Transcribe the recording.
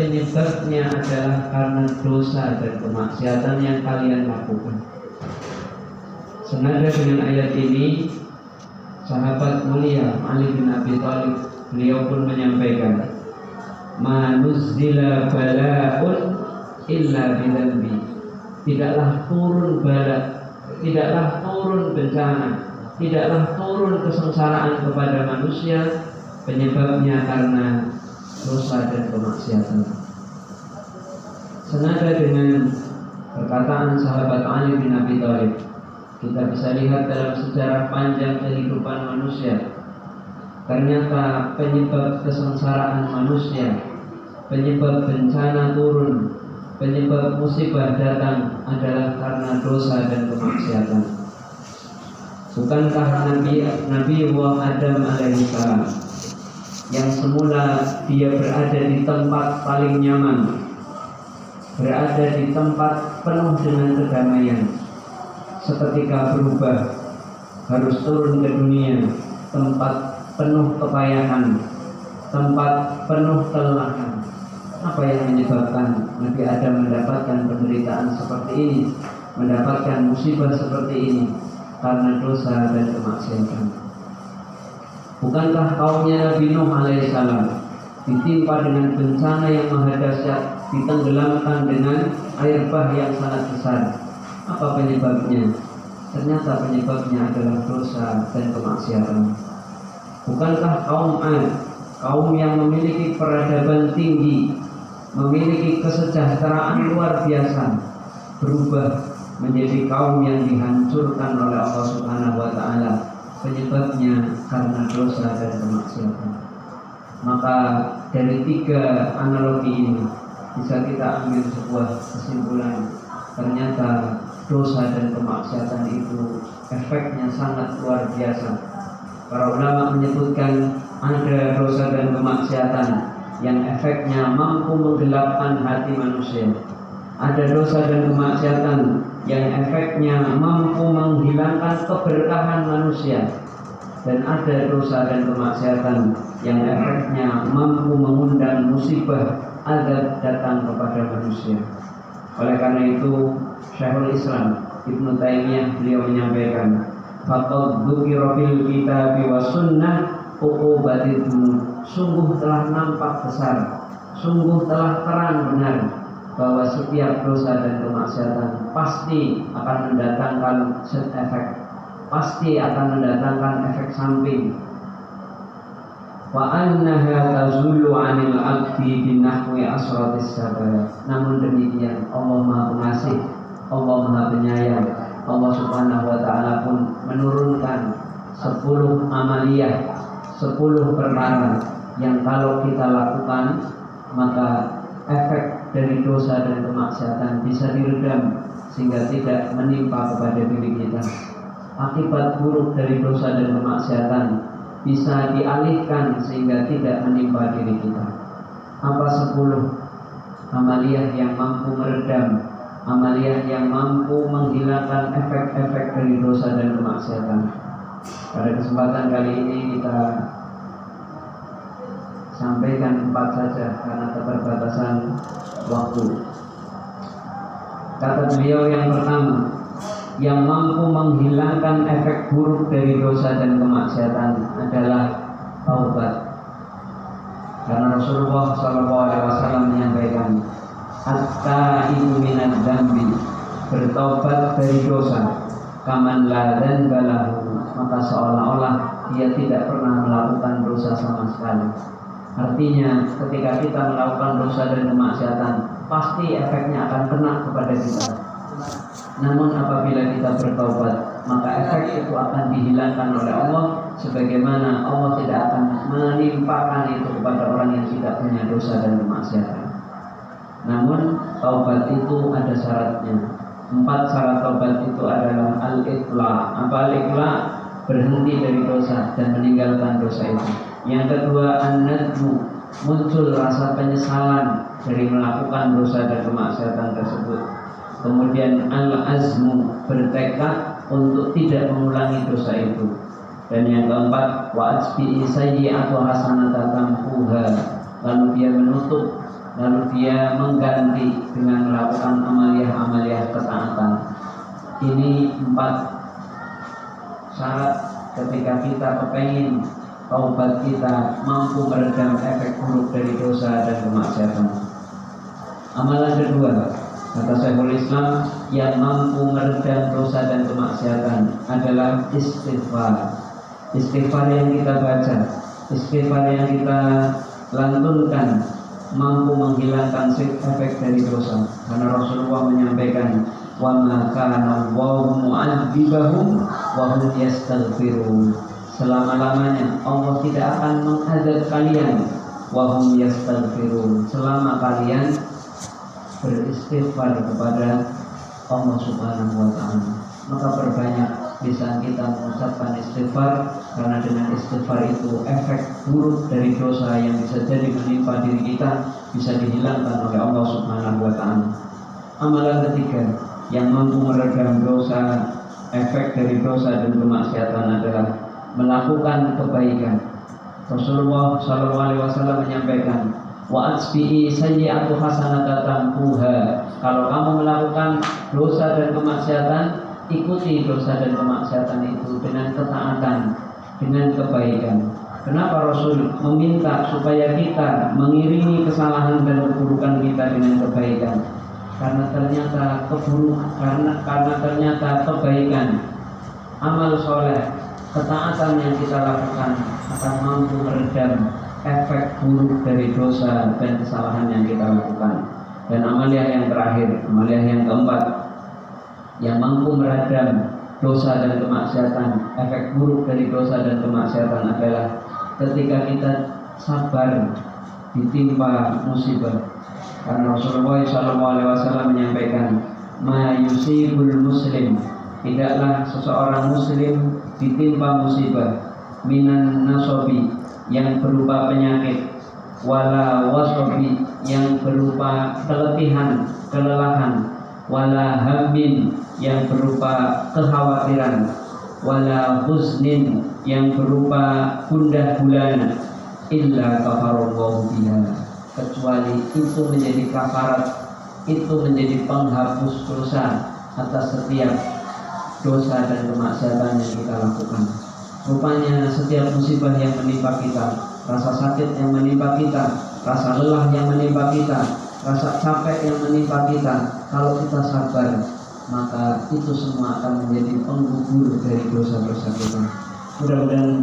penyebabnya adalah karena dosa dan kemaksiatan yang kalian lakukan. Senada dengan ayat ini, sahabat mulia Ali bin Abi Thalib, beliau pun menyampaikan, "Ma nuzzila bala'un illa bidzambi." Tidaklah turun bala, tidaklah turun bencana, tidaklah turun kesengsaraan kepada manusia penyebabnya karena dosa dan kemaksiatan. Senada dengan perkataan sahabat Ali bin Abi Thalib, kita bisa lihat dalam sejarah panjang kehidupan manusia, ternyata penyebab kesengsaraan manusia, penyebab bencana turun, penyebab musibah datang adalah karena dosa dan kemaksiatan. Bukankah Nabi Adam alaihissalam yang semula dia berada di tempat paling nyaman, berada di tempat penuh dengan kedamaian, seketika berubah, harus turun ke dunia, tempat penuh kepayahan, tempat penuh kelelahan. Apa yang menyebabkan Nabi Adam mendapatkan penderitaan seperti ini, mendapatkan musibah seperti ini? Karena dosa dan kemaksiatan. Bukankah kaumnya Nabi Nuh alaihissalam ditimpa dengan bencana yang maha dahsyat, ditenggelamkan dengan air bah yang sangat besar? Apa penyebabnya? Ternyata penyebabnya adalah dosa dan kemaksiatan. Bukankah kaum Ad, kaum yang memiliki peradaban tinggi, memiliki kesejahteraan luar biasa, berubah menjadi kaum yang dihancurkan oleh Allah Subhanahu wa Ta'ala? Penyebabnya karena dosa dan kemaksiatan. Maka dari tiga analogi ini bisa kita ambil sebuah kesimpulan, ternyata dosa dan kemaksiatan itu efeknya sangat luar biasa. Para ulama menyebutkan ada dosa dan kemaksiatan yang efeknya mampu menggelapkan hati manusia. Ada dosa dan kemaksiatan yang efeknya mampu menghilangkan keberkahan manusia. Dan ada dosa dan kemaksiatan yang efeknya mampu mengundang musibah azab datang kepada manusia. Oleh karena itu, Syekhul Islam Ibnu Taimiyah beliau menyampaikan, "Faqad dzukira fil kitab wa sunnah uqubatil dzunub." Sungguh telah nampak besar, sungguh telah terang benar bahwa setiap dosa dan kemaksiatan pasti akan mendatangkan side effect, pasti akan mendatangkan efek samping. Wa annaha tazullu 'anil 'abdi binahwi asratis sabar. Namun demikian, Allah Maha Pengasih, Allah Maha Penyayang, Allah Subhanahu wa Ta'ala pun menurunkan 10 amaliyah, 10 perkara yang kalau kita lakukan maka efek dari dosa dan kemaksiatan bisa diredam sehingga tidak menimpa kepada diri kita. Akibat buruk dari dosa dan kemaksiatan bisa dialihkan sehingga tidak menimpa diri kita. Apa 10 amaliyah yang mampu meredam, amaliyah yang mampu menghilangkan efek-efek dari dosa dan kemaksiatan? Pada kesempatan kali ini kita sampaikan 4 saja karena keterbatasan waktu. Kata beliau yang pertama, yang mampu menghilangkan efek buruk dari dosa dan kemaksiatan adalah taubat. Karena Rasulullah SAW menyampaikan, "At-taibu minadz dzambi," bertobat dari dosa, "kaman la dzanba lahu," maka seolah-olah dia tidak pernah melakukan dosa sama sekali. Artinya ketika kita melakukan dosa dan kemaksiatan, pasti efeknya akan kena kepada kita. Namun apabila kita bertaubat, maka efek itu akan dihilangkan oleh Allah, sebagaimana Allah tidak akan menimpakan itu kepada orang yang tidak punya dosa dan kemaksiatan. Namun taubat itu ada syaratnya. 4 syarat taubat itu adalah al-iqla'. Apa al-iqla'? Berhenti dari dosa dan meninggalkan dosa itu. Yang kedua, an-nadmu, muncul rasa penyesalan dari melakukan dosa dan kemaksiatan tersebut. Kemudian al-azmu, bertekad untuk tidak mengulangi dosa itu. Dan yang keempat, wa asbi'i sayyi'atu hasanatan tamhuha, lalu dia menutup, lalu dia mengganti dengan melakukan amalia-amalia ketaatan. Ini 4 syarat ketika kita kepengin taubat kita mampu meredam efek buruk dari dosa dan kemaksiatan. Amalan kedua, kata Syekhul Islam, yang mampu meredam dosa dan kemaksiatan adalah istighfar. Istighfar yang kita baca, istighfar yang kita lantunkan mampu menghilangkan efek dari dosa. Karena Rasulullah menyampaikan, wa ma kana Allahu mu'adzibahum wa hum yastaghfirun. Selama-lamanya Allah tidak akan mengazab kalian wa hum yastaghfirun, selama kalian beristighfar kepada Allah Subhanahu wa taala. Maka perbanyak lisan kita mengucapkan istighfar, karena dengan istighfar itu efek buruk dari dosa yang bisa jadi menimpa diri kita bisa dihilangkan oleh Allah Subhanahu wa taala. Amalan ketiga yang mampu meredam dosa, efek dari dosa dan kemaksiatan adalah melakukan kebaikan. Rasulullah SAW menyampaikan, wa atsbi'i sayyi'atu hasanata tampuha. Kalau kamu melakukan dosa dan kemaksiatan, ikuti dosa dan kemaksiatan itu dengan ketaatan, dengan kebaikan. Kenapa Rasul meminta supaya kita mengiringi kesalahan dan keburukan kita dengan kebaikan? Karena ternyata karena ternyata kebaikan, amal soleh, ketaatan yang kita lakukan akan mampu meredam efek buruk dari dosa dan kesalahan yang kita lakukan. Dan amalia yang terakhir, amalia yang keempat, yang mampu meredam dosa dan kemaksiatan, efek buruk dari dosa dan kemaksiatan adalah ketika kita sabar ditimpa musibah. Karena Rasulullah SAW menyampaikan, ma yusibul muslim, tidaklah seseorang muslim ditimpa musibah, minan nasobi, yang berupa penyakit, wala wasobi, yang berupa keletihan, kelelahan, wala hammin, yang berupa kekhawatiran, wala huznin, yang berupa gundah gulana, illa kafarallahu biha, kecuali itu menjadi kafarat, itu menjadi penghapus dosa atas setiap dosa dan kemaksiatan yang kita lakukan. Rupanya setiap musibah yang menimpa kita, rasa sakit yang menimpa kita, rasa lelah yang menimpa kita, rasa capek yang menimpa kita, kalau kita sabar, maka itu semua akan menjadi penggugur dari dosa-dosa kita. Mudah-mudahan